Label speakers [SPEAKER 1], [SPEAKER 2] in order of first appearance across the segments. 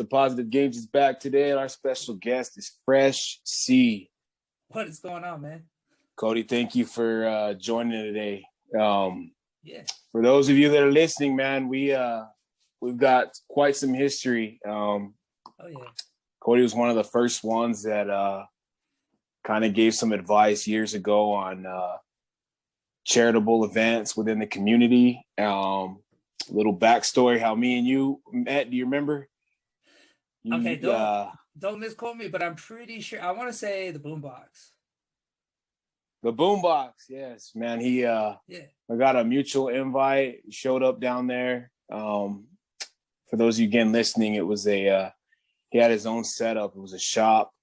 [SPEAKER 1] the Positive Games is back today, and our special guest is Fresh C.
[SPEAKER 2] What is going on, man?
[SPEAKER 1] Cody, thank you for joining today.
[SPEAKER 2] Yeah.
[SPEAKER 1] For those of you that are listening, man, we've got quite some history.
[SPEAKER 2] Oh yeah.
[SPEAKER 1] Cody was one of the first ones that kind of gave some advice years ago on charitable events within the community. Little backstory: how me and you met. Do you remember?
[SPEAKER 2] Okay, don't misquote me, but I'm pretty sure. I want to say the Boombox.
[SPEAKER 1] The Boombox, yes, man. I got a mutual invite. Showed up down there. For those of you again listening, it was he had his own setup. It was a shop,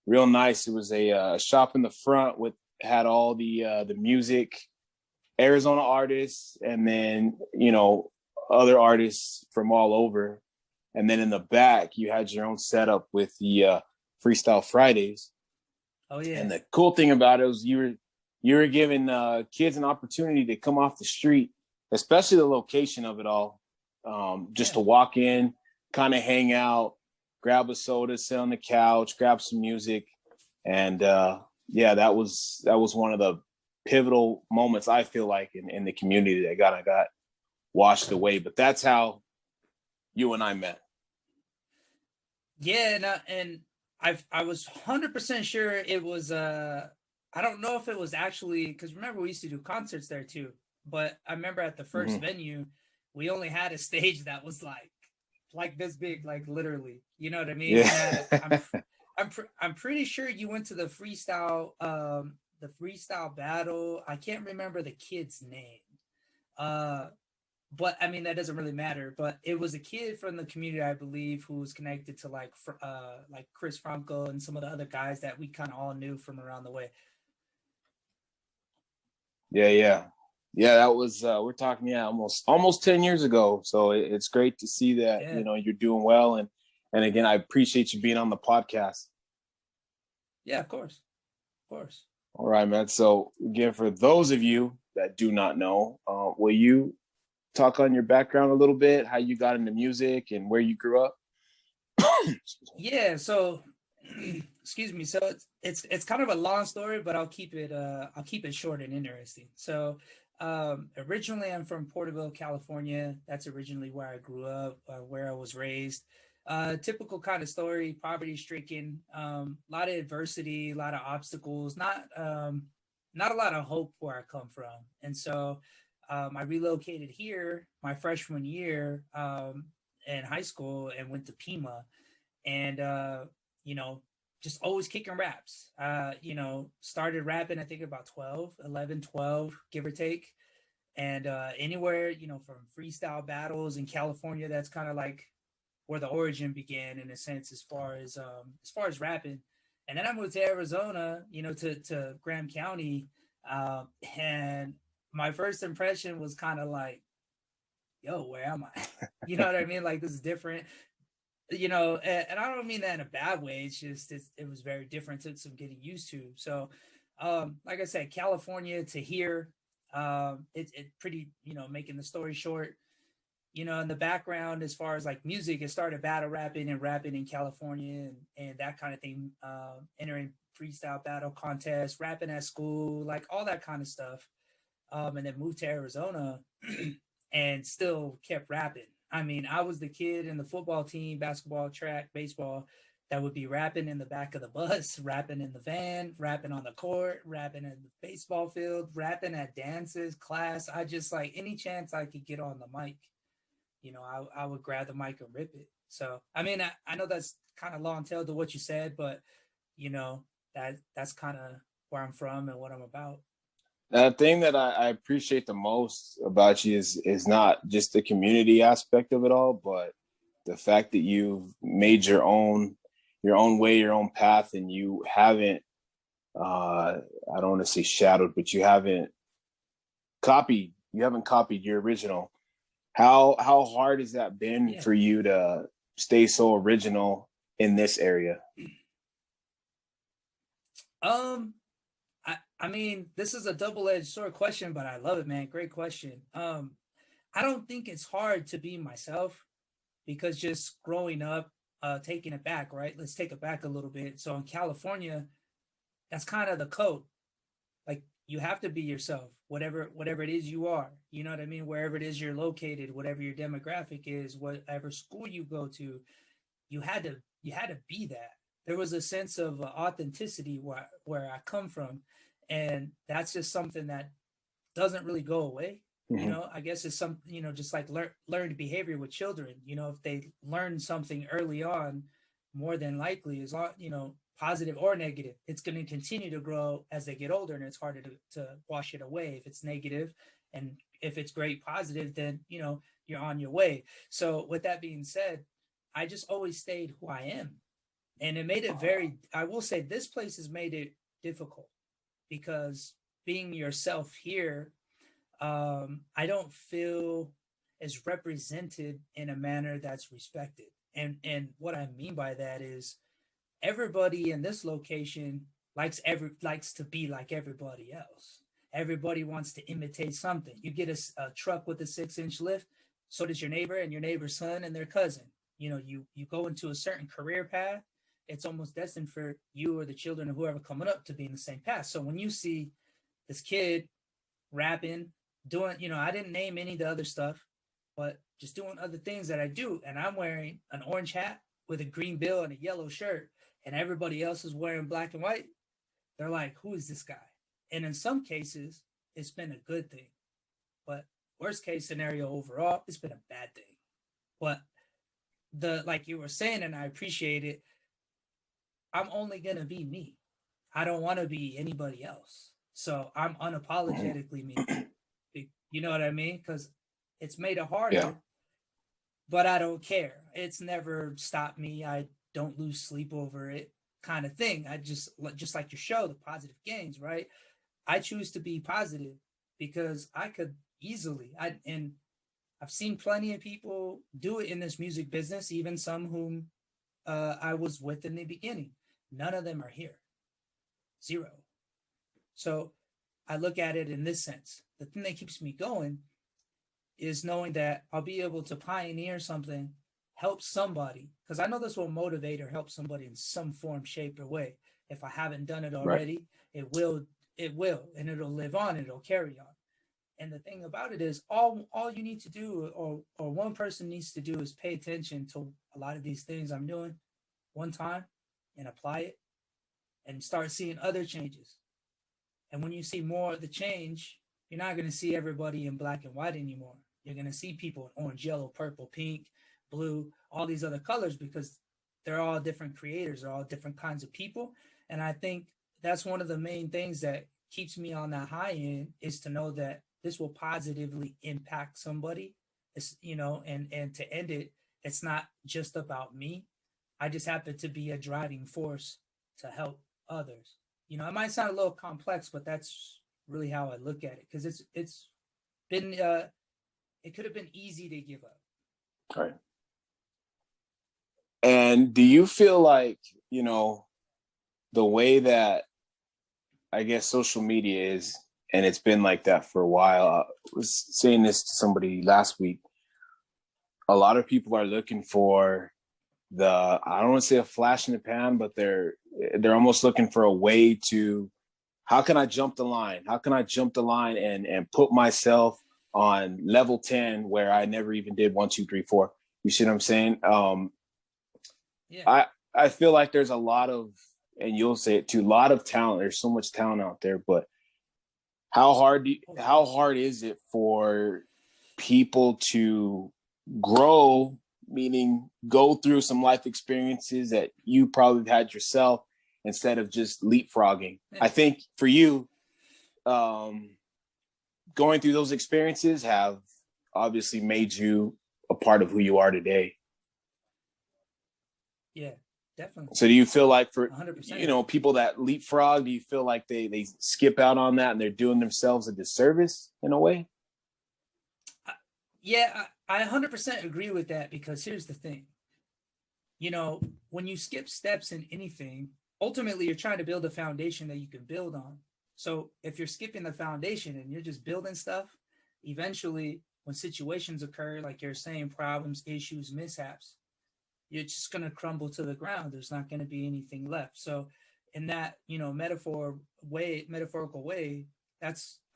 [SPEAKER 1] real nice. It was a shop in the front had all the music, Arizona artists, and then other artists from all over. And then in the back, you had your own setup with the Freestyle Fridays.
[SPEAKER 2] Oh yeah.
[SPEAKER 1] And the cool thing about it was you were giving kids an opportunity to come off the street, especially the location of it all, to walk in, kind of hang out, grab a soda, sit on the couch, grab some music, and that was one of the pivotal moments I feel like in the community that got washed away. But that's how you and I met.
[SPEAKER 2] Yeah, and I was 100% sure it was I don't know if it was actually, because remember we used to do concerts there too, but I remember at the first venue we only had a stage that was like this big, like literally, you know what I mean?
[SPEAKER 1] Yeah.
[SPEAKER 2] I'm pretty sure you went to the freestyle battle. I can't remember the kid's name. But I mean, that doesn't really matter. But it was a kid from the community, I believe, who was connected to like Chris Franco and some of the other guys that we kind of all knew from around the way.
[SPEAKER 1] Yeah. That was we're talking almost 10 years ago. So it's great to see that you're doing well, and again, I appreciate you being on the podcast.
[SPEAKER 2] Yeah, of course.
[SPEAKER 1] All right, man. So again, for those of you that do not know, will you talk on your background a little bit, how you got into music and where you grew up?
[SPEAKER 2] Yeah, so excuse me. So it's kind of a long story, but I'll keep it short and interesting. So originally I'm from Porterville, California. That's originally where I grew up, where I was raised. Typical kind of story, poverty stricken, a lot of adversity, a lot of obstacles, not a lot of hope where I come from. And so I relocated here my freshman year in high school and went to Pima, and just always kicking raps. Started rapping I think about 12, give or take. And anywhere, from freestyle battles in California, that's kind of like where the origin began in a sense, as far as rapping. And then I moved to Arizona, to Graham County, and my first impression was kind of like, yo, where am I? You know what I mean? Like, this is different, and I don't mean that in a bad way. It's just, it was very different. Took some getting used to. So, like I said, California to here, it pretty, making the story short, in the background, as far as like music, it started battle rapping and rapping in California and that kind of thing, entering freestyle battle contests, rapping at school, like all that kind of stuff. And then moved to Arizona and still kept rapping. I mean, I was the kid in the football team, basketball, track, baseball, that would be rapping in the back of the bus, rapping in the van, rapping on the court, rapping in the baseball field, rapping at dances, class. I just, like, any chance I could get on the mic, I would grab the mic and rip it. So, I mean, I know that's kind of long tail to what you said, but, that's kind of where I'm from and what I'm about.
[SPEAKER 1] The thing that I appreciate the most about you is not just the community aspect of it all, but the fact that you've made your own way, your own path, and you haven't, I don't want to say shadowed, but you haven't copied your original. How hard has that been for you to stay so original in this area?
[SPEAKER 2] I mean, this is a double-edged sword question, but I love it, man. Great question. I don't think it's hard to be myself, because just growing up, taking it back, right? Let's take it back a little bit. So in California, that's kind of the code. Like you have to be yourself, whatever it is you are. You know what I mean? Wherever it is you're located, whatever your demographic is, whatever school you go to, you had to be that. There was a sense of authenticity where I come from, and that's just something that doesn't really go away. You know, I guess it's some, just like learned behavior with children. If they learn something early on, more than likely is, positive or negative, it's going to continue to grow as they get older, and it's harder to wash it away if it's negative. And if it's great positive, then, you're on your way. So with that being said, I just always stayed who I am. And it made it I will say this place has made it difficult because being yourself here, I don't feel is represented in a manner that's respected. And what I mean by that is everybody in this location likes to be like everybody else. Everybody wants to imitate something. You get a truck with a 6-inch lift, so does your neighbor and your neighbor's son and their cousin. You go into a certain career path, it's almost destined for you or the children of whoever coming up to be in the same path. So when you see this kid rapping, doing, I didn't name any of the other stuff, but just doing other things that I do, and I'm wearing an orange hat with a green bill and a yellow shirt, and everybody else is wearing black and white, they're like, who is this guy? And in some cases, it's been a good thing. But worst case scenario overall, it's been a bad thing. But like you were saying, and I appreciate it, I'm only going to be me. I don't want to be anybody else. So I'm unapologetically me. You know what I mean? Because it's made it harder, but I don't care. It's never stopped me. I don't lose sleep over it, kind of thing. I just like your show, the positive gains, right? I choose to be positive because I could easily, and I've seen plenty of people do it in this music business, even some whom I was with in the beginning. None of them are here. Zero. So I look at it in this sense. The thing that keeps me going is knowing that I'll be able to pioneer something, help somebody, because I know this will motivate or help somebody in some form, shape, or way. If I haven't done it already, right, it will, and it'll live on, and it'll carry on. And the thing about it is all you need to do, or one person needs to do, is pay attention to a lot of these things I'm doing one time and apply it and start seeing other changes. And when you see more of the change, you're not going to see everybody in black and white anymore. You're going to see people in orange, yellow, purple, pink, blue, all these other colors, because they're all different creators, they're all different kinds of people. And I think that's one of the main things that keeps me on that high end, is to know that this will positively impact somebody. It's, and to end it, it's not just about me. I just happen to be a driving force to help others. It might sound a little complex, but that's really how I look at it, because it's been it could have been easy to give up.
[SPEAKER 1] All right. And do you feel like, the way that, I guess, social media is, and it's been like that for a while. I was saying this to somebody last week. A lot of people are looking for I don't want to say a flash in the pan, but they're almost looking for a way to, how can I jump the line? How can I jump the line and put myself on level 10 where I never even did 1, 2, 3, 4. You see what I'm saying? I feel like there's a lot of, and you'll say it too, a lot of talent. There's so much talent out there, but how hard is it for people to grow, meaning go through some life experiences that you probably had yourself, instead of just leapfrogging? I think for you, going through those experiences have obviously made you a part of who you are today.
[SPEAKER 2] Yeah, definitely.
[SPEAKER 1] So do you feel like for
[SPEAKER 2] 100%.
[SPEAKER 1] People that leapfrog, do you feel like they skip out on that and they're doing themselves a disservice in a way?
[SPEAKER 2] I 100% agree with that, because here's the thing. When you skip steps in anything, ultimately you're trying to build a foundation that you can build on. So if you're skipping the foundation and you're just building stuff, eventually when situations occur, like you're saying, problems, issues, mishaps, you're just going to crumble to the ground. There's not going to be anything left. So in that, metaphorical way,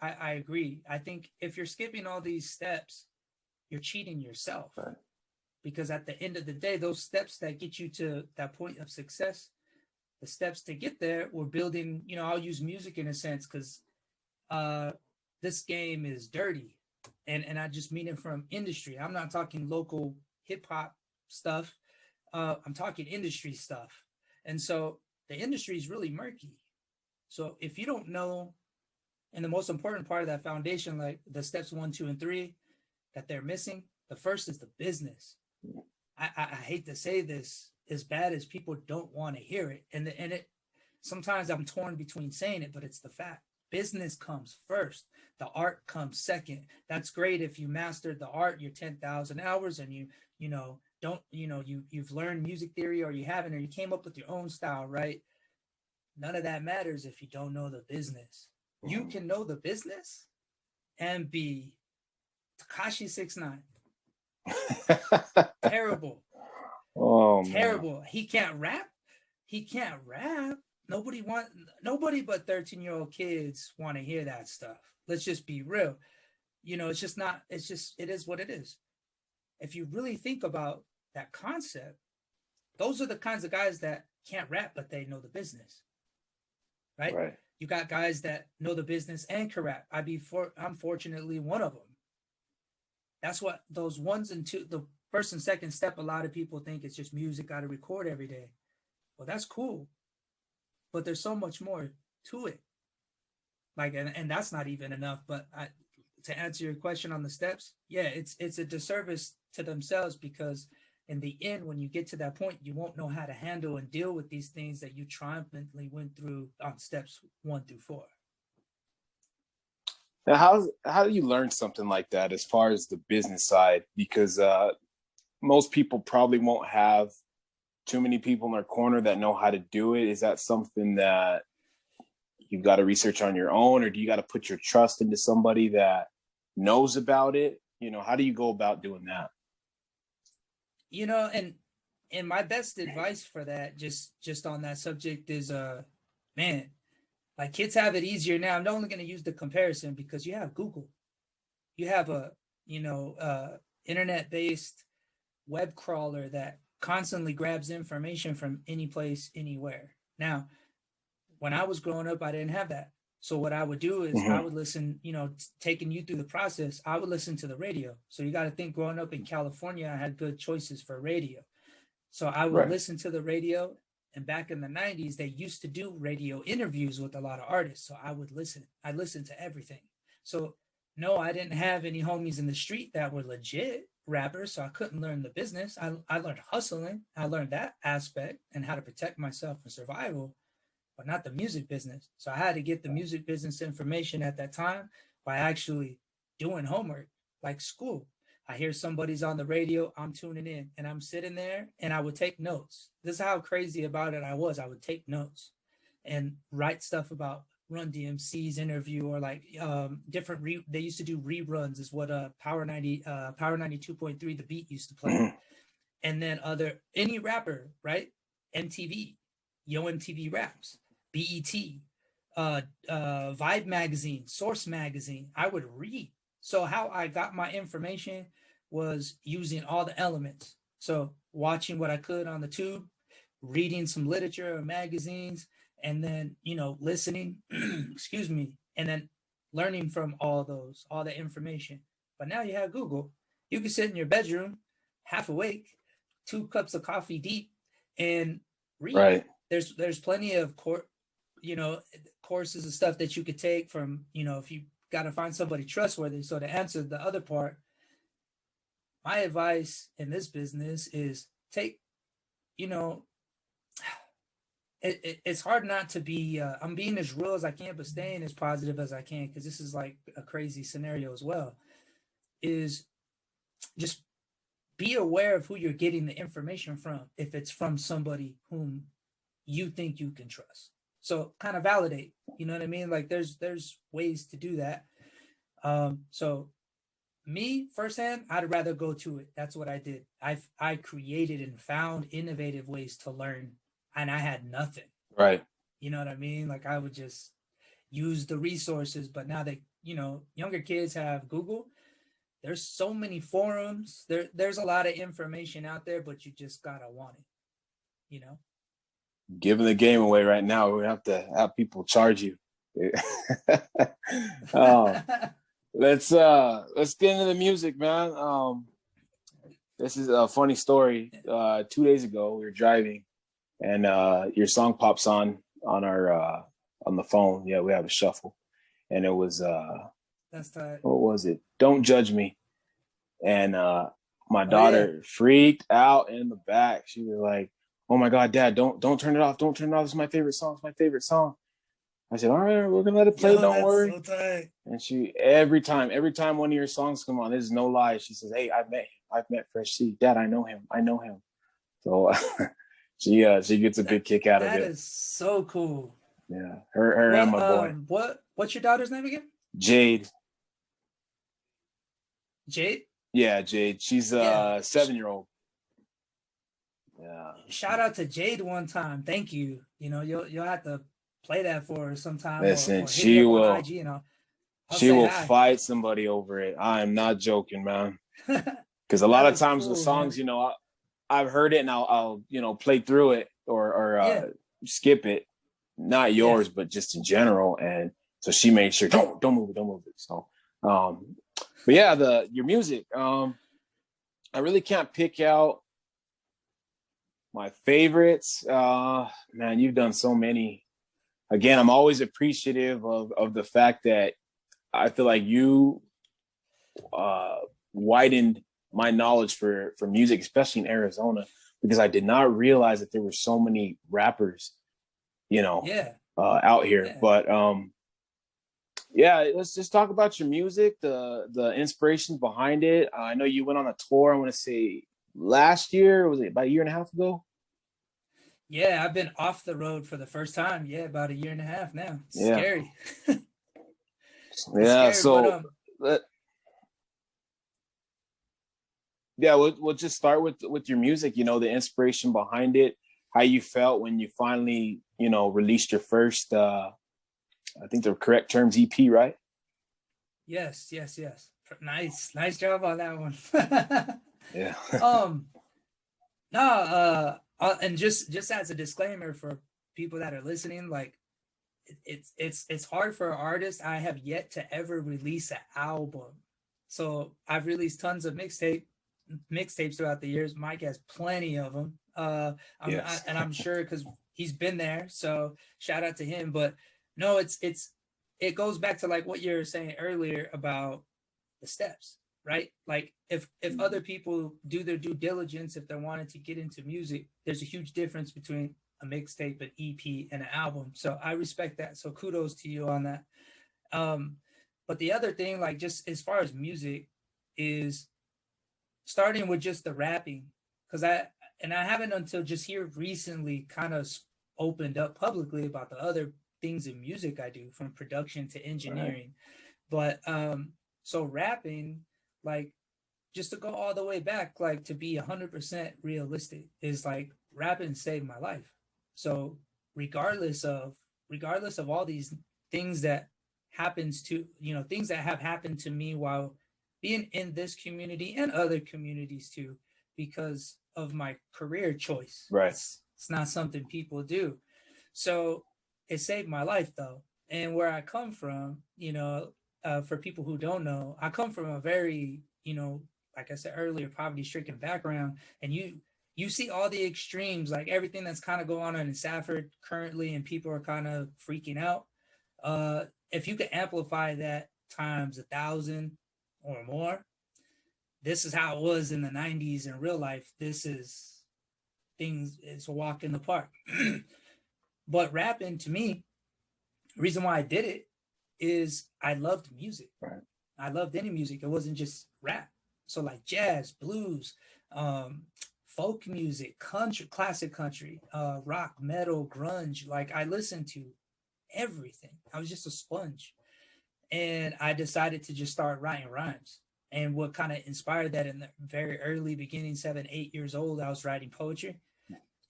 [SPEAKER 2] I agree. I think if you're skipping all these steps, you're cheating yourself.
[SPEAKER 1] Right.
[SPEAKER 2] Because at the end of the day, those steps that get you to that point of success, the steps to get there, we're building, I'll use music in a sense, because this game is dirty. And I just mean it from industry. I'm not talking local hip hop stuff. I'm talking industry stuff. And so the industry is really murky. So if you don't know, and the most important part of that foundation, like the steps 1, 2, and 3 that they're missing, the first is the business. I hate to say this as bad as people don't want to hear it. And it sometimes I'm torn between saying it, but it's the fact. Business comes first. The art comes second. That's great if you mastered the art, your 10,000 hours, and you've learned music theory, or you haven't, or you came up with your own style, right? None of that matters if you don't know the business. You can know the business and be Tekashi 6ix9ine. Terrible.
[SPEAKER 1] Oh,
[SPEAKER 2] terrible. Man. He can't rap. Nobody but 13-year-old kids want to hear that stuff. Let's just be real. It is what it is. If you really think about that concept, those are the kinds of guys that can't rap, but they know the business. Right? You got guys that know the business and can rap. I'm fortunately one of them. That's what those 1s and 2, the first and second step, a lot of people think it's just music, got to record every day. Well, that's cool. But there's so much more to it. Like, and that's not even enough. But to answer your question on the steps, yeah, it's a disservice to themselves, because in the end, when you get to that point, you won't know how to handle and deal with these things that you triumphantly went through on steps 1 through 4.
[SPEAKER 1] Now, how do you learn something like that as far as the business side? Because most people probably won't have too many people in their corner that know how to do it. Is that something that you've got to research on your own, or do you got to put your trust into somebody that knows about it? How do you go about doing that?
[SPEAKER 2] And my best advice for that, just on that subject, is man, like, kids have it easier now. I'm only going to use the comparison because you have Google. You have a internet-based web crawler that constantly grabs information from any place, anywhere. Now, when I was growing up, I didn't have that. So what I would do is I would listen, taking you through the process, I would listen to the radio. So you got to think, growing up in California, I had good choices for radio. So I would listen to the radio. And back in the 90s, they used to do radio interviews with a lot of artists. So I would listen. I listened to everything. So no, I didn't have any homies in the street that were legit rappers. So I couldn't learn the business. I learned hustling. I learned that aspect and how to protect myself from survival, but not the music business. So I had to get the music business information at that time by actually doing homework, like school. I hear somebody's on the radio, I'm tuning in, and I'm sitting there, and I would take notes. This is how crazy about it I was. I would take notes and write stuff about Run DMC's interview, or like different. They used to do reruns, is what Power 92.3 The Beat used to play, and then any rapper, right? MTV, Yo MTV Raps, BET, Vibe Magazine, Source Magazine. I would read. So how I got my information was using all the elements. So watching what I could on the tube, reading some literature or magazines, and then, listening, excuse me, and then learning from all the information. But now you have Google. You can sit in your bedroom, half awake, 2 cups of coffee deep, and read.
[SPEAKER 1] Right.
[SPEAKER 2] There's plenty of courses and stuff that you could take from, if you got to find somebody trustworthy. So to answer the other part, my advice in this business is take, it's hard not to be, I'm being as real as I can, but staying as positive as I can, because this is like a crazy scenario as well, is just be aware of who you're getting the information from, if it's from somebody whom you think you can trust. So kind of validate, you know what I mean? Like there's ways to do that. So me firsthand, I'd rather go to it. That's what I did. I created and found innovative ways to learn, and I had nothing.
[SPEAKER 1] Right.
[SPEAKER 2] You know what I mean? Like I would just use the resources, but now that, you know, younger kids have Google, there's so many forums. There's a lot of information out there, but you just gotta want it, you know?
[SPEAKER 1] Giving the game away right now, we have to have people charge you. Oh, let's get into the music, man. This is a funny story. 2 days ago, we were driving, and your song pops on our on the phone. Yeah, we have a shuffle, and it was
[SPEAKER 2] that's tight.
[SPEAKER 1] What was it? Don't Judge Me. And my daughter freaked out in the back. She was like, "Oh my God, Dad, don't turn it off. Don't turn it off. It's my favorite song. It's my favorite song." I said, "All right, we're gonna let it play. Don't worry."
[SPEAKER 2] So tight.
[SPEAKER 1] And she every time one of your songs come on, this is no lie. She says, "Hey, I've met Fresh C. Dad, I know him. So she gets a big kick out of it.
[SPEAKER 2] That is so cool.
[SPEAKER 1] Yeah, her and my
[SPEAKER 2] boy. What's your daughter's name again?
[SPEAKER 1] Jade.
[SPEAKER 2] Jade?
[SPEAKER 1] Yeah, Jade. She's a 7-year-old.
[SPEAKER 2] Yeah. Shout out to Jade one time. Thank you. You know, you'll have to play that for her sometime.
[SPEAKER 1] Listen, she will. IG, you know, she will fight somebody over it. I am not joking, man. Because a lot of times with songs, man, you know, I've heard it and I'll you know, play through it or skip it. Not yours, but just in general. And so she made sure don't move it. So but yeah, your music. I really can't pick out my favorites. Man, you've done so many. Again, I'm always appreciative of the fact that I feel like you widened my knowledge for music, especially in Arizona, because I did not realize that there were so many rappers, you know, out here. Yeah. But let's just talk about your music, the inspirations behind it. I know you went on a tour, I want to say last year, was it about a year and a half ago?
[SPEAKER 2] Yeah, I've been off the road for the first time. Yeah, about a year and a half now. It's scary.
[SPEAKER 1] Yeah, scary, so we'll just start with your music, you know, the inspiration behind it, how you felt when you finally, you know, released your first I think the correct term's EP, right?
[SPEAKER 2] Yes. Nice job on that one.
[SPEAKER 1] Yeah.
[SPEAKER 2] And just as a disclaimer for people that are listening, like it's hard for artists. I have yet to ever release an album. So I've released tons of mixtapes throughout the years. Mike has plenty of them. And I'm sure because he's been there. So shout out to him. But no, it goes back to like what you were saying earlier about the steps, right? Like if other people do their due diligence, if they wanted to get into music, there's a huge difference between a mixtape, an EP, and an album. So I respect that. So kudos to you on that. But the other thing, like just as far as music, is starting with just the rapping, because I haven't until just here recently kind of opened up publicly about the other things in music I do, from production to engineering. Right. But so rapping, like just to go all the way back, like to be 100% realistic, is like rapping saved my life. So regardless of all these things that happens to, you know, things that have happened to me while being in this community and other communities too, because of my career choice.
[SPEAKER 1] Right.
[SPEAKER 2] It's not something people do. So it saved my life though. And where I come from, you know, for people who don't know, I come from a very, you know, like I said earlier, poverty-stricken background. And you see all the extremes, like everything that's kind of going on in Safford currently, and people are kind of freaking out. If you could amplify that times 1,000 or more, this is how it was in the 90s in real life. This is it's a walk in the park. But rapping, to me, the reason why I did it is I loved music.
[SPEAKER 1] Right.
[SPEAKER 2] I loved any music. It wasn't just rap. So like jazz, blues, folk music, country, classic country, rock, metal, grunge. Like I listened to everything. I was just a sponge. And I decided to just start writing rhymes. And what kind of inspired that, in the very early beginning, 7, 8 years old, I was writing poetry.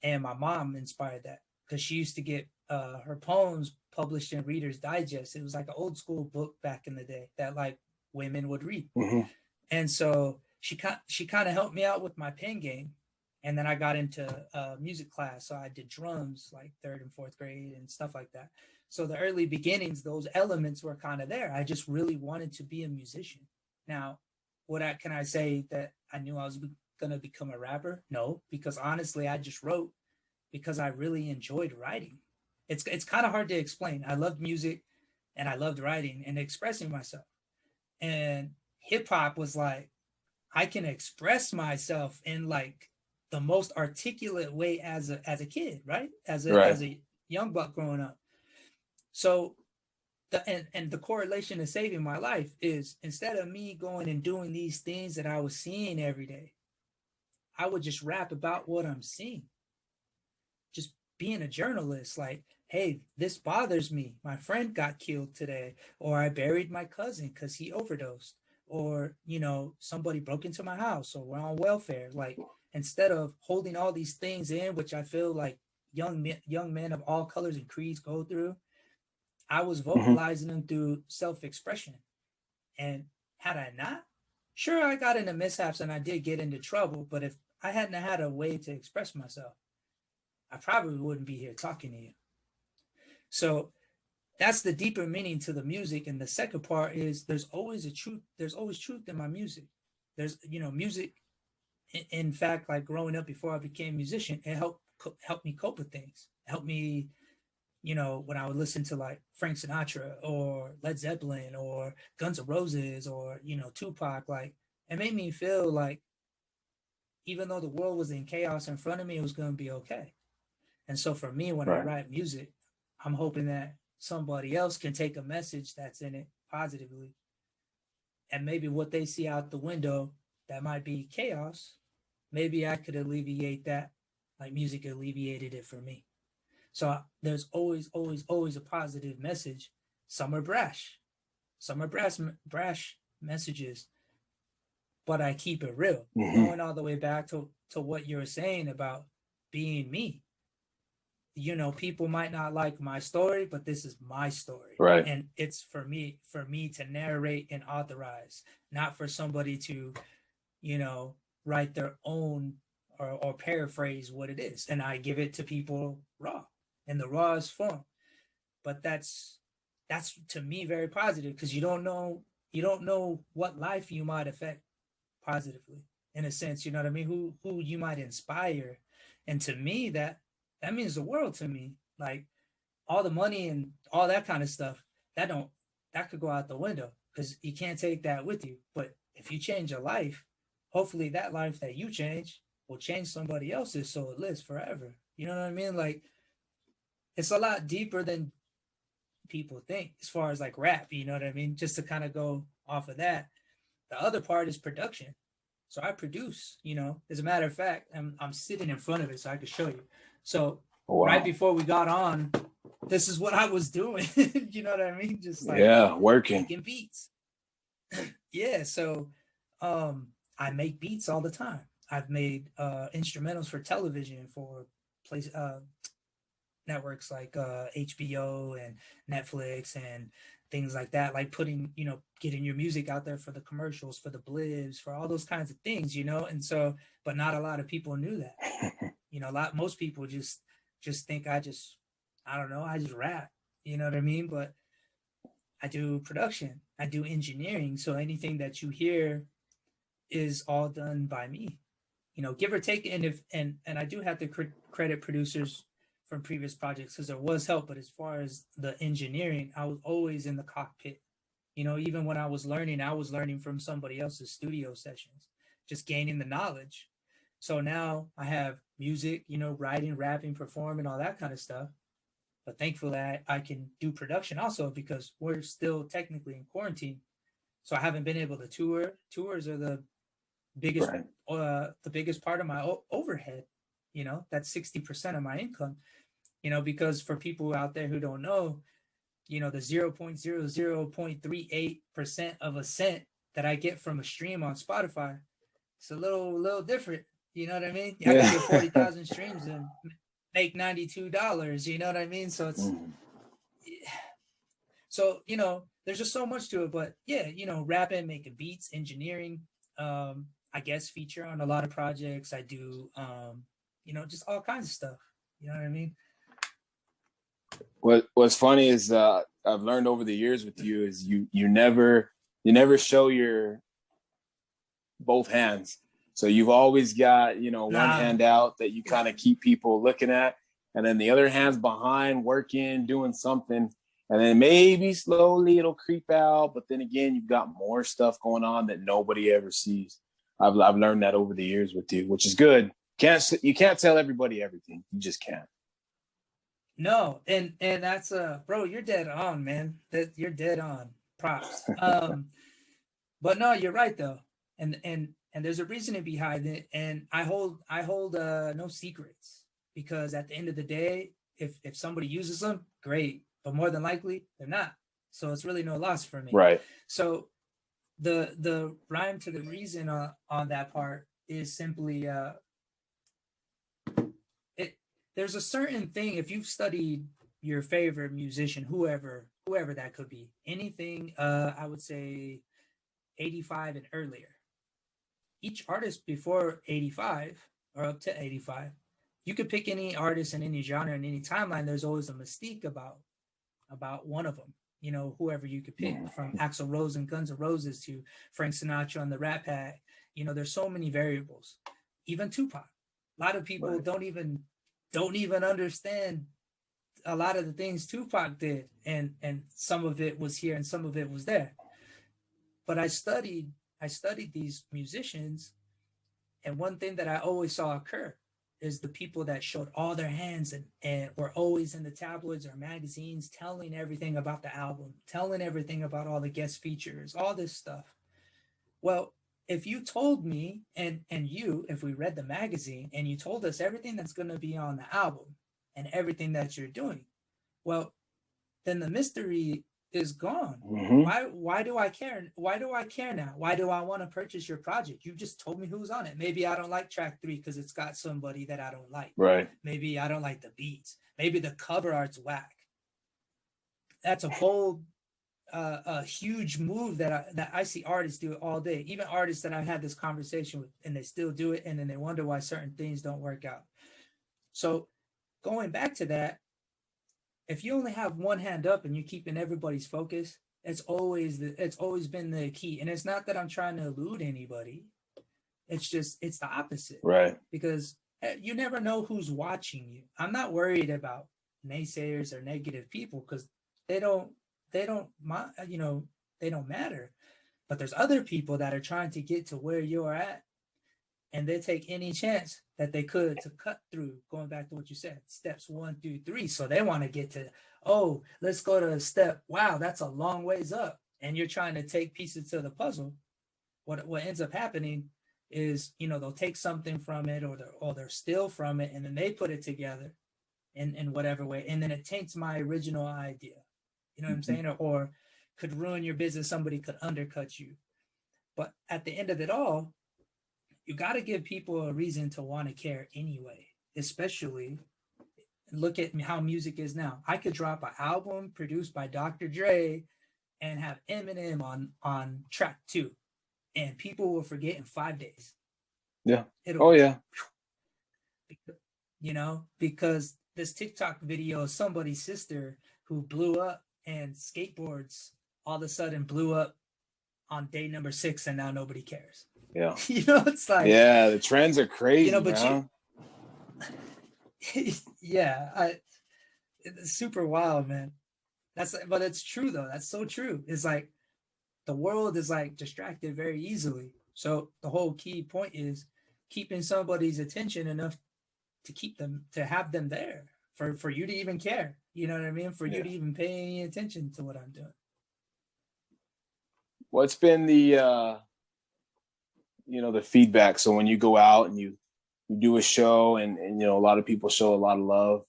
[SPEAKER 2] And my mom inspired that because she used to get her poems published in Reader's Digest. It was like an old school book back in the day that like women would read. Mm-hmm. And so she kind of helped me out with my pen game. And then I got into music class. So I did drums like 3rd and 4th grade and stuff like that. So the early beginnings, those elements were kind of there. I just really wanted to be a musician. Now, can I say that I knew I was going to become a rapper? No, because honestly, I just wrote because I really enjoyed writing. It's kind of hard to explain. I loved music and I loved writing and expressing myself. And hip hop was like, I can express myself in like the most articulate way as a kid, right? As a young buck growing up. So the correlation to saving my life is, instead of me going and doing these things that I was seeing every day, I would just rap about what I'm seeing. Just being a journalist, like, hey, this bothers me. My friend got killed today, or I buried my cousin because he overdosed, or, you know, somebody broke into my house, or we're on welfare. Like, instead of holding all these things in, which I feel like young men of all colors and creeds go through, I was vocalizing them through self-expression. And had I not, sure, I got into mishaps and I did get into trouble, but if I hadn't had a way to express myself, I probably wouldn't be here talking to you. So that's the deeper meaning to the music. And the second part is there's always truth in my music. There's, you know, music, in fact, like growing up before I became a musician, it helped me cope with things. It helped me, you know, when I would listen to like Frank Sinatra or Led Zeppelin or Guns N' Roses or, you know, Tupac, like, it made me feel like even though the world was in chaos in front of me, it was going to be okay. And so for me, when I write music, I'm hoping that somebody else can take a message that's in it positively. And maybe what they see out the window that might be chaos, maybe I could alleviate that, like music alleviated it for me. So there's always a positive message. Some are brash messages, but I keep it real. Mm-hmm. Going all the way back to what you were saying about being me. You know, people might not like my story, but this is my story.
[SPEAKER 1] Right.
[SPEAKER 2] And it's for me to narrate and authorize, not for somebody to, you know, write their own or paraphrase what it is. And I give it to people raw, in the rawest form. But that's to me very positive, because you don't know what life you might affect positively, in a sense, you know what I mean? Who you might inspire. And to me, that means the world to me. Like, all the money and all that kind of stuff, that could go out the window, because you can't take that with you. But if you change a life, hopefully that life that you change will change somebody else's, so it lives forever. You know what I mean? Like, it's a lot deeper than people think as far as like rap, you know what I mean? Just to kind of go off of that. The other part is production. So I produce, you know, as a matter of fact, I'm sitting in front of it so I could show you. So right before we got on, this is what I was doing. You know what I mean? Just like
[SPEAKER 1] working,
[SPEAKER 2] making beats. Yeah. So I make beats all the time. I've made instrumentals for television for networks like HBO and Netflix and things like that, like putting, you know, getting your music out there for the commercials, for the blips, for all those kinds of things, you know. And so, but not a lot of people knew that. You know, most people just think I just rap, you know what I mean? But I do production, I do engineering. So anything that you hear is all done by me, you know, give or take. And I do have to credit producers from previous projects, because there was help. But as far as the engineering, I was always in the cockpit. You know, even when I was learning from somebody else's studio sessions, just gaining the knowledge. So now I have music, you know, writing, rapping, performing, all that kind of stuff. But thankfully, I can do production also, because we're still technically in quarantine. So I haven't been able to tour. Tours are the biggest part of my overhead. You know, that's 60% of my income. You know, because for people out there who don't know, you know, the 0.00.38% of a cent that I get from a stream on Spotify, it's a little different. You know what I mean? I can get 40,000 streams and make $92. You know what I mean? So it's so, you know, there's just so much to it. But yeah, you know, rapping, making beats, engineering. I guess feature on a lot of projects. I do, you know, just all kinds of stuff. You know what I mean?
[SPEAKER 1] What's funny is I've learned over the years with you is you never show your both hands. So you've always got, you know, one hand out that you kind of keep people looking at, and then the other hand's behind working, doing something. And then maybe slowly it'll creep out, but then again, you've got more stuff going on that nobody ever sees. I've learned that over the years with you, which is good. You can't tell everybody everything. You just can't.
[SPEAKER 2] No, and that's bro, you're dead on, man. You're dead on. Props. But no, you're right though, and there's a reasoning behind it, and I hold no secrets, because at the end of the day, if somebody uses them, great, but more than likely they're not. So it's really no loss for me.
[SPEAKER 1] Right.
[SPEAKER 2] So the rhyme to the reason on that part is simply there's a certain thing, if you've studied your favorite musician, whoever that could be, anything, I would say 85 and earlier. Each artist before 85 or up to 85, you could pick any artist in any genre in any timeline. There's always a mystique about one of them. You know, whoever you could pick, from Axl Rose and Guns N' Roses to Frank Sinatra on the Rat Pack. You know, there's so many variables. Even Tupac. A lot of people don't even understand a lot of the things Tupac did, and some of it was here and some of it was there. But I studied these musicians, and one thing that I always saw occur is the people that showed all their hands and were always in the tabloids or magazines telling everything about the album, telling everything about all the guest features, all this stuff. Well, if you told me and you, if we read the magazine and you told us everything that's going to be on the album and everything that you're doing, well, then the mystery is gone. Why do I care? Why do I care now? Why do I want to purchase your project? You just told me who's on it. Maybe I don't like track 3 because it's got somebody that I don't like.
[SPEAKER 1] Right.
[SPEAKER 2] Maybe I don't like the beats. Maybe the cover art's whack. That's a bold, a huge move that I see artists do all day. Even artists that I've had this conversation with, and they still do it, and then they wonder why certain things don't work out. So going back to that, if you only have one hand up and you're keeping everybody's focus, it's always been the key. And it's not that I'm trying to elude anybody. It's the opposite.
[SPEAKER 1] Right.
[SPEAKER 2] Because you never know who's watching you. I'm not worried about naysayers or negative people, because they don't matter. But there's other people that are trying to get to where you're at, and they take any chance that they could to cut through, going back to what you said, steps 1 through 3. So they want to get to, let's go to step, wow, that's a long ways up. And you're trying to take pieces to the puzzle. What ends up happening is, you know, they'll take something from it, or they'll steal from it, and then they put it together in whatever way. And then it taints my original idea. You know what I'm saying? Or could ruin your business. Somebody could undercut you. But at the end of it all, you got to give people a reason to want to care anyway, especially look at how music is now. I could drop an album produced by Dr. Dre and have Eminem on track 2, and people will forget in 5 days.
[SPEAKER 1] Yeah. Yeah.
[SPEAKER 2] You know, because this TikTok video of somebody's sister who blew up, and skateboards all of a sudden blew up on day number 6, and now nobody cares.
[SPEAKER 1] Yeah.
[SPEAKER 2] You know, it's like,
[SPEAKER 1] yeah, the trends are crazy.
[SPEAKER 2] You know, but it's super wild, man. But it's true though. That's so true. It's like the world is like distracted very easily. So the whole key point is keeping somebody's attention enough to have them there for you to even care. You know what I mean? For you to even pay any attention to what I'm doing.
[SPEAKER 1] What's been the the feedback? So when you go out and you do a show and you know, a lot of people show a lot of love,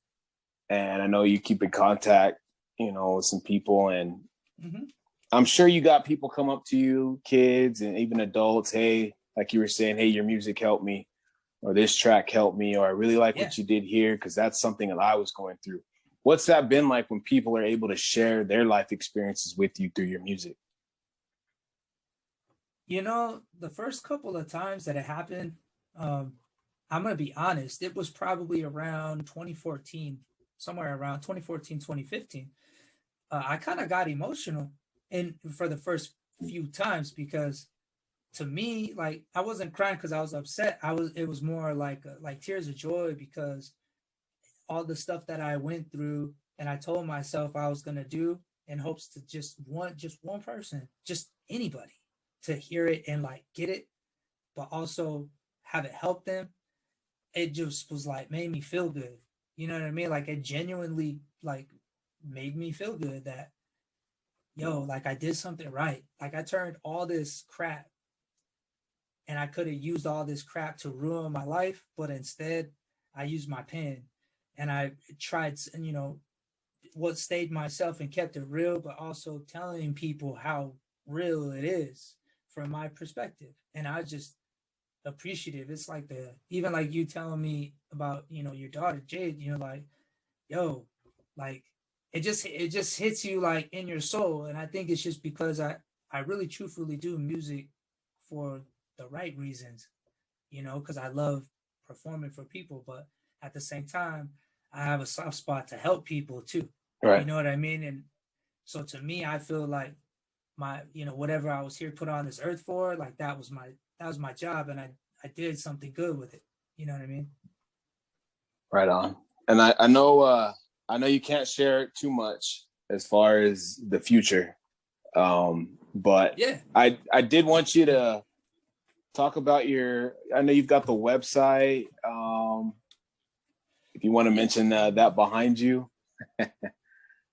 [SPEAKER 1] and I know you keep in contact, you know, with some people, and I'm sure you got people come up to you, kids and even adults. Hey, like you were saying, hey, your music helped me, or this track helped me, or I really like what you did here, because that's something that I was going through. What's that been like when people are able to share their life experiences with you through your music?
[SPEAKER 2] You know, the first couple of times that it happened, I'm going to be honest, it was probably around 2014, somewhere around 2014, 2015. I kind of got emotional for the first few times, because to me, like, I wasn't crying because I was upset. It was more like tears of joy, because all the stuff that I went through and I told myself I was going to do, in hopes to just one person, just anybody, to hear it and like get it, but also have it help them. It just was like made me feel good. You know what I mean? Like, it genuinely like made me feel good that, yo, like, I did something right. Like, I turned all this crap, and I could have used all this crap to ruin my life, but instead I used my pen and I tried, you know, what stayed myself and kept it real, but also telling people how real it is from my perspective. And I just appreciative. It's like even like you telling me about, you know, your daughter Jade, you know, like, yo, like, it just hits you like in your soul. And I think it's just because I really truthfully do music for the right reasons, you know, because I love performing for people, but at the same time, I have a soft spot to help people too. Right. You know what I mean? And so to me, I feel like my, you know, whatever I was here put on this earth for, like, that was my job, and I did something good with it. You know what I mean?
[SPEAKER 1] Right on. And I know you can't share too much as far as the future. But
[SPEAKER 2] yeah,
[SPEAKER 1] I did want you to talk about I know you've got the website. If you want to mention that behind you.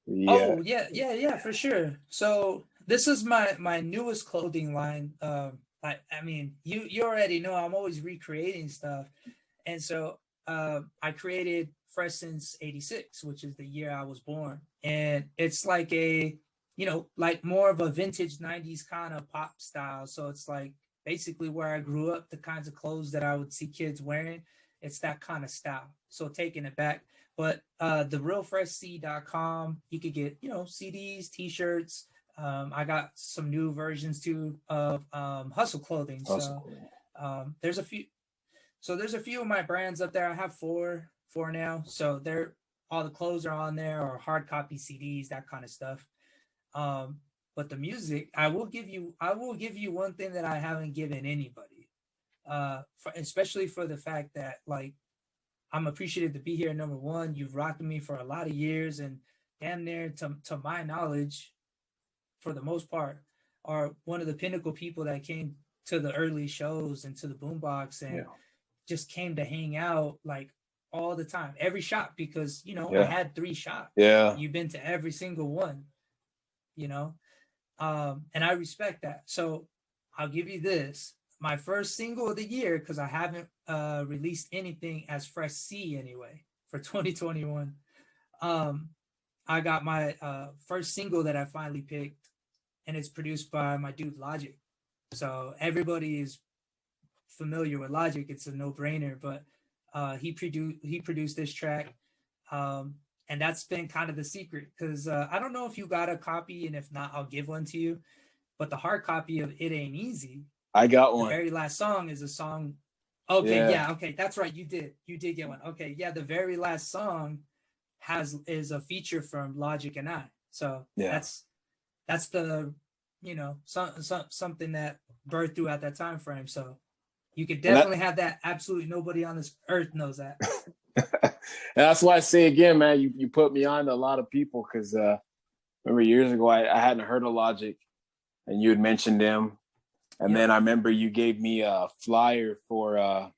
[SPEAKER 2] Yeah. Oh, yeah, for sure. So this is my newest clothing line. I mean, you already know I'm always recreating stuff. And so I created Fresh Since '86, which is the year I was born. And it's like a, you know, like more of a vintage 90s kind of pop style. So it's like basically where I grew up, the kinds of clothes that I would see kids wearing. It's that kind of style. So taking it back. But therealfreshc.com, you could get, you know, CDs, t-shirts. I got some new versions too of Hustle Clothing. So there's a few. So there's a few of my brands up there. I have four now. So they're all the clothes are on there, or hard copy CDs, that kind of stuff. But the music, I will give you one thing that I haven't given anybody. Especially for the fact that, like, I'm appreciative to be here. Number one, you've rocked me for a lot of years, and damn near, to my knowledge, for the most part, are one of the pinnacle people that came to the early shows and to the Boombox, and just came to hang out like all the time, every shop, because, you know, I had 3 shops.
[SPEAKER 1] Yeah.
[SPEAKER 2] You've been to every single one, you know, and I respect that. So I'll give you this. My first single of the year, because I haven't released anything as Fresh C anyway for 2021. I got my first single that I finally picked, and it's produced by my dude Logic. So everybody is familiar with Logic. It's a no-brainer, but he produced this track. And that's been kind of the secret, because I don't know if you got a copy, and if not, I'll give one to you. But the hard copy of It Ain't Easy,
[SPEAKER 1] I got one.
[SPEAKER 2] The very last song is a song. Okay, yeah, okay, that's right. You did get one. Okay, yeah, the very last song is a feature from Logic and I. So that's the, you know, something that birthed through at that time frame. So you could definitely have that. Absolutely nobody on this earth knows that.
[SPEAKER 1] And that's why I say again, man, you put me on to a lot of people, because remember years ago I hadn't heard of Logic, and you had mentioned them. And then I remember you gave me a flyer for, I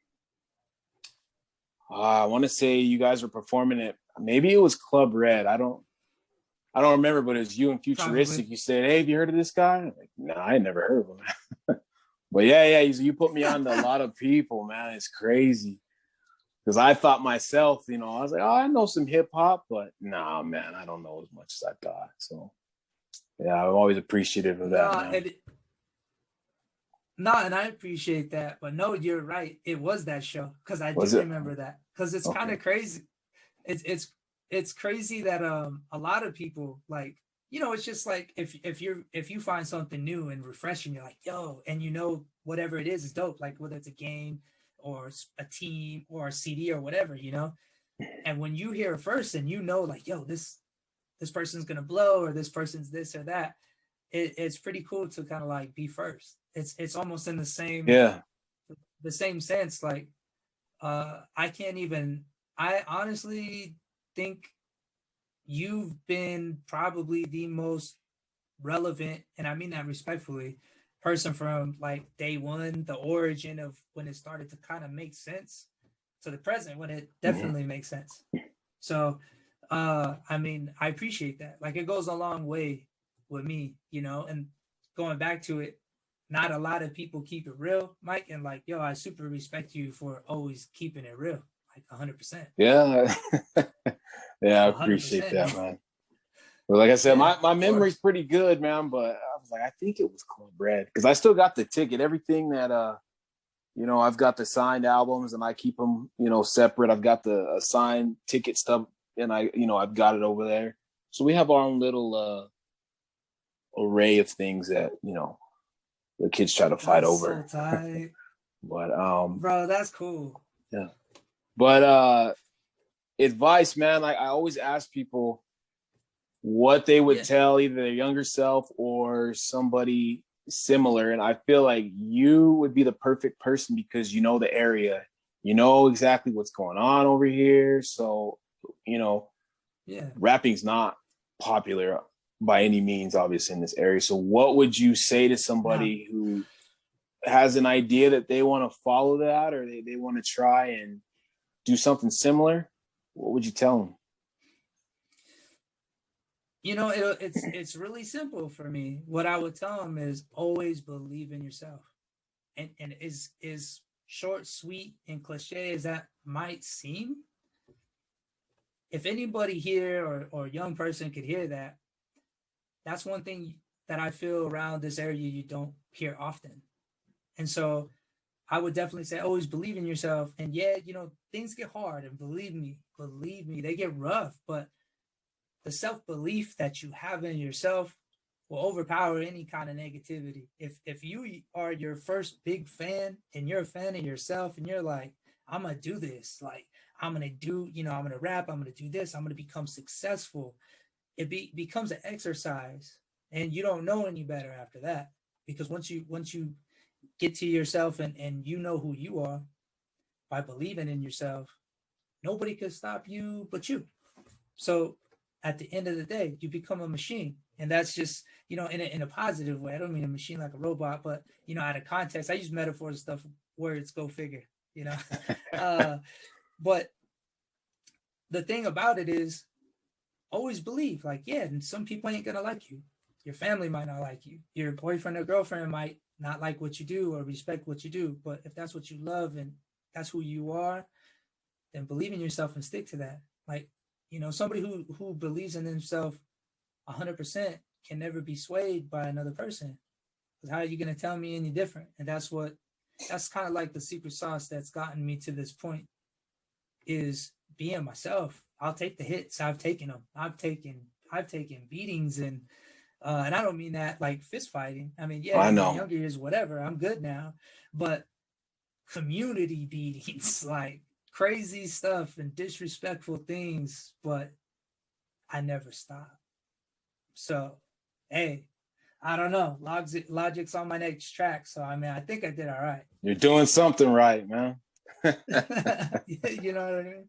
[SPEAKER 1] want to say you guys were performing it. Maybe it was Club Red. I don't remember, but it was you and Futuristic. Probably. You said, hey, have you heard of this guy? I'm like, no, I never heard of him. But yeah, you put me on to a lot of people, man. It's crazy. Because I thought myself, you know, I was like, oh, I know some hip hop, but nah, man, I don't know as much as I thought. So Yeah, I'm always appreciative of that, man.
[SPEAKER 2] And I appreciate that. But no, you're right. It was that show, because I do remember that, because it's kind of crazy. It's crazy that a lot of people, like, you know, it's just like if you find something new and refreshing, you're like, yo, and you know whatever it is dope, like whether it's a game or a team or a CD or whatever, you know. And when you hear it first and you know, like, yo, this person's gonna blow, or this person's this or that, it's pretty cool to kind of like be first. It's almost in the same sense. Like, I honestly think you've been probably the most relevant, and I mean that respectfully, person from like day one, the origin of when it started to kind of make sense, to the present when it definitely makes sense. So I mean, I appreciate that. Like, it goes a long way with me, you know. And going back to it, not a lot of people keep it real, Mike. And like, yo, I super respect you for always keeping it real, like 100%.
[SPEAKER 1] Yeah. Yeah, I appreciate that, man. But like I said, my memory's pretty good, man. But I was like, I think it was Cold Bread, because I still got the ticket, everything that you know, I've got the signed albums and I keep them, you know, separate. I've got the signed ticket stuff, and I've got it over there. So we have our own little array of things that, you know, the kids try to fight over.
[SPEAKER 2] So tight.
[SPEAKER 1] But
[SPEAKER 2] bro, that's cool.
[SPEAKER 1] Yeah. But advice, man, like I always ask people what they would tell either their younger self or somebody similar. And I feel like you would be the perfect person, because you know the area, you know exactly what's going on over here. So, you know, rapping's not popular by any means, obviously, in this area. So what would you say to somebody who has an idea that they want to follow that, or they want to try and do something similar? What would you tell them?
[SPEAKER 2] You know, it's really simple for me. What I would tell them is always believe in yourself. And is short, sweet, and cliche as that might seem, if anybody here or young person could hear that, that's one thing that I feel around this area you don't hear often. And so I would definitely say always believe in yourself. And yeah, you know, things get hard, and believe me, they get rough, but the self-belief that you have in yourself will overpower any kind of negativity. If you are your first big fan and you're a fan of yourself and you're like, I'm gonna do this, like I'm gonna do, you know, I'm gonna rap, I'm gonna do this, I'm gonna become successful. It becomes an exercise, and you don't know any better after that. Because once you get to yourself and you know who you are by believing in yourself, nobody could stop you but you. So at the end of the day, you become a machine. And that's just, you know, in a positive way. I don't mean a machine like a robot, but, you know, out of context, I use metaphors and stuff, words, go figure, you know. But the thing about it is always believe, like, yeah, and some people ain't going to like you. Your family might not like you. Your boyfriend or girlfriend might not like what you do or respect what you do. But if that's what you love and that's who you are, then believe in yourself and stick to that. Like, you know, somebody who believes in themselves 100% can never be swayed by another person. Because how are you going to tell me any different? And that's kind of like the secret sauce that's gotten me to this point, is being myself. I'll take the hits. I've taken them. I've taken beatings, and I don't mean that like fist fighting. I mean, yeah, in my younger years, whatever, I'm good now. But community beatings, like crazy stuff and disrespectful things, but I never stop. So, hey, I don't know. Logic's on my next track. So, I mean, I think I did all right.
[SPEAKER 1] You're doing something right, man.
[SPEAKER 2] You know what
[SPEAKER 1] I mean?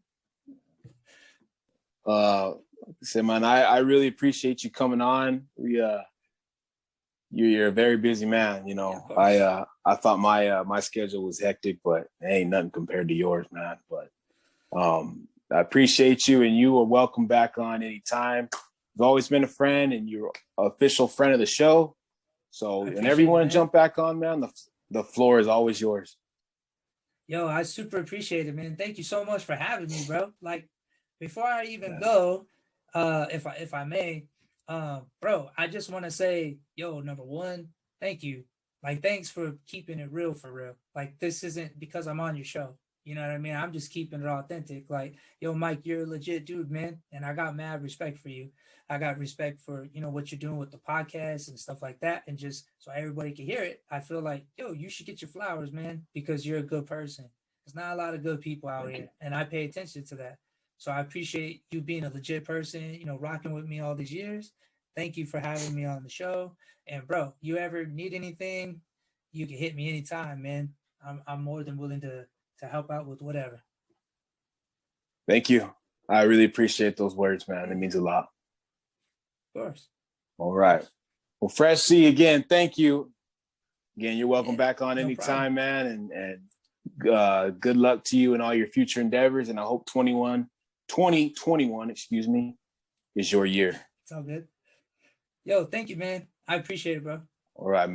[SPEAKER 1] So, man, I really appreciate you coming on. You're a very busy man. You know, yeah, I thought my schedule was hectic, but it ain't nothing compared to yours, man. But I appreciate you, and you are welcome back on anytime. You've always been a friend, and you're an official friend of the show. So whenever you want to jump back on, man, the floor is always yours.
[SPEAKER 2] Yo, I super appreciate it, man. Thank you so much for having me, bro. Like, before I even go, if I may, Bro, I just want to say, yo, number one, thank you. Like, thanks for keeping it real for real. Like, this isn't because I'm on your show. You know what I mean? I'm just keeping it authentic. Like, yo, Mike, you're a legit dude, man. And I got mad respect for you. I got respect for, you know, what you're doing with the podcast and stuff like that. And just so everybody can hear it, I feel like, yo, you should get your flowers, man, because you're a good person. There's not a lot of good people out here. And I pay attention to that. So I appreciate you being a legit person, you know, rocking with me all these years. Thank you for having me on the show. And bro, you ever need anything, you can hit me anytime, man. I'm more than willing to help out with whatever.
[SPEAKER 1] Thank you. I really appreciate those words, man. It means a lot.
[SPEAKER 2] Of course.
[SPEAKER 1] All right. Well, Fresh C, again, thank you. Again, you're welcome back on anytime, man. And good luck to you in all your future endeavors. And I hope 2021, is your year.
[SPEAKER 2] It's all good. Yo, thank you, man. I appreciate it, bro.
[SPEAKER 1] All right, man.